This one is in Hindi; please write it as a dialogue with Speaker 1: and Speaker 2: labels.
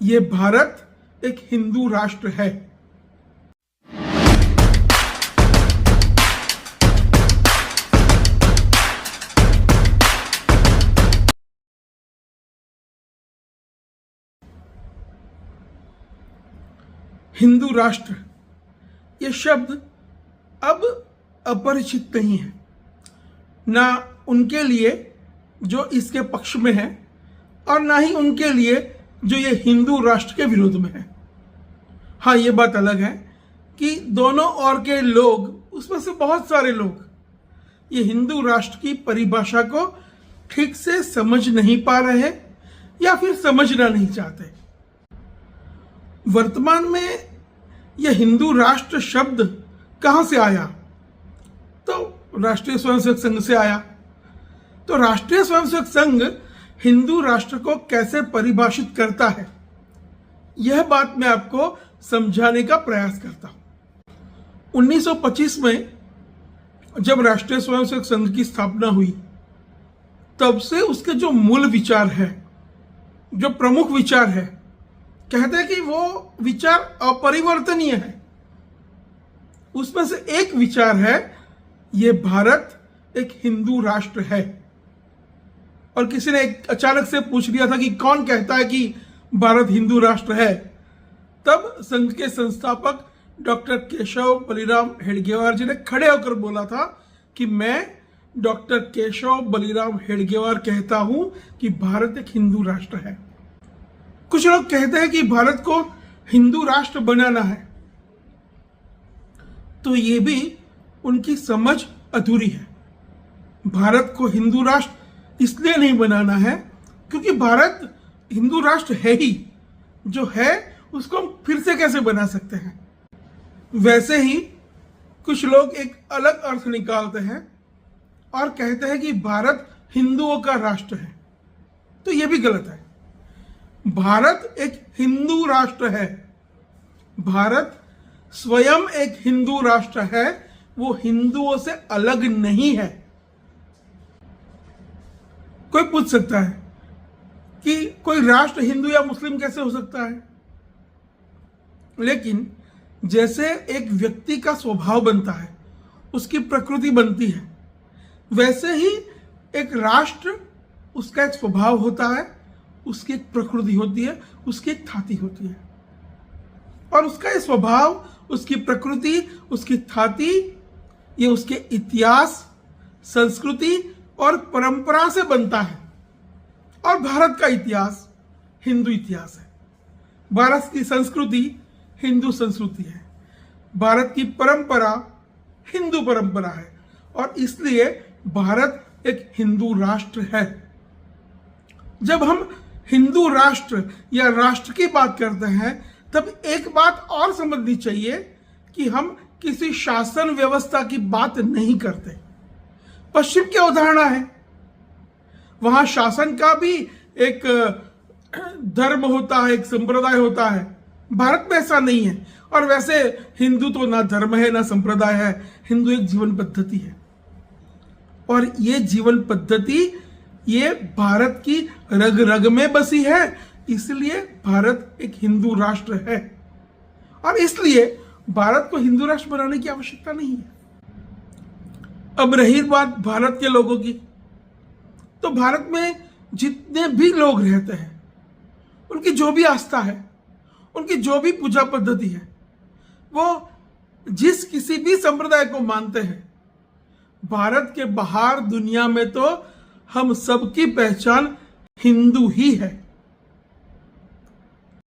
Speaker 1: ये भारत एक हिंदू राष्ट्र है। हिंदू राष्ट्र ये शब्द अब अपरिचित नहीं है, ना उनके लिए जो इसके पक्ष में है और ना ही उनके लिए जो ये हिंदू राष्ट्र के विरोध में है। हाँ, ये बात अलग है कि दोनों ओर के लोग, उसमें से बहुत सारे लोग, ये हिंदू राष्ट्र की परिभाषा को ठीक से समझ नहीं पा रहे या फिर समझना नहीं चाहते। वर्तमान में यह हिंदू राष्ट्र शब्द कहां से आया? तो राष्ट्रीय स्वयंसेवक संघ से आया। तो राष्ट्रीय स्वयंसेवक संघ हिंदू राष्ट्र को कैसे परिभाषित करता है, यह बात मैं आपको समझाने का प्रयास करता हूं। 1925 में जब राष्ट्रीय स्वयंसेवक संघ की स्थापना हुई, तब से उसके जो मूल विचार है, जो प्रमुख विचार है, कहते हैं कि वो विचार अपरिवर्तनीय है। उसमें से एक विचार है, ये भारत एक हिंदू राष्ट्र है। और किसी ने अचानक से पूछ लिया था कि कौन कहता है कि भारत हिंदू राष्ट्र है? तब संघ के संस्थापक डॉक्टर केशव बलिराम हेडगेवार जी ने खड़े होकर बोला था कि मैं डॉक्टर केशव बलिराम हेडगेवार कहता हूं कि भारत एक हिंदू राष्ट्र है। कुछ लोग कहते हैं कि भारत को हिंदू राष्ट्र बनाना है, तो ये भी उनकी समझ अधूरी है। भारत को हिंदू राष्ट्र इसलिए नहीं बनाना है क्योंकि भारत हिंदू राष्ट्र है ही, जो है उसको हम फिर से कैसे बना सकते हैं। वैसे ही कुछ लोग एक अलग अर्थ निकालते हैं और कहते हैं कि भारत हिंदुओं का राष्ट्र है, तो यह भी गलत है। भारत एक हिंदू राष्ट्र है। भारत स्वयं एक हिंदू राष्ट्र है, वो हिंदुओं से अलग नहीं है। कोई पूछ सकता है कि कोई राष्ट्र हिंदू या मुस्लिम कैसे हो सकता है? लेकिन जैसे एक व्यक्ति का स्वभाव बनता है, उसकी प्रकृति बनती है, वैसे ही एक राष्ट्र, उसका एक स्वभाव होता है, उसकी एक प्रकृति होती है, उसकी एक थाती होती है। और उसका ये स्वभाव, उसकी प्रकृति, उसकी थाती, ये उसके इतिहास, संस्कृति और परंपरा से बनता है। और भारत का इतिहास हिंदू इतिहास है। भारत की संस्कृति हिंदू संस्कृति है। भारत की परंपरा हिंदू परंपरा है। और इसलिए भारत एक हिंदू राष्ट्र है। जब हम हिंदू राष्ट्र या राष्ट्र की बात करते हैं, तब एक बात और समझनी चाहिए कि हम किसी शासन व्यवस्था की बात नहीं करते। पश्चिम की अवधारणा है, वहां शासन का भी एक धर्म होता है, एक संप्रदाय होता है। भारत में ऐसा नहीं है। और वैसे हिंदू तो ना धर्म है ना संप्रदाय है, हिंदू एक जीवन पद्धति है। और ये जीवन पद्धति ये भारत की रग रग में बसी है, इसलिए भारत एक हिंदू राष्ट्र है। और इसलिए भारत को हिंदू राष्ट्र बनाने की आवश्यकता नहीं है। अब रही बात भारत के लोगों की, तो भारत में जितने भी लोग रहते हैं, उनकी जो भी आस्था है, उनकी जो भी पूजा पद्धति है, वो जिस किसी भी संप्रदाय को मानते हैं, भारत के बाहर दुनिया में तो हम सबकी पहचान हिंदू ही है।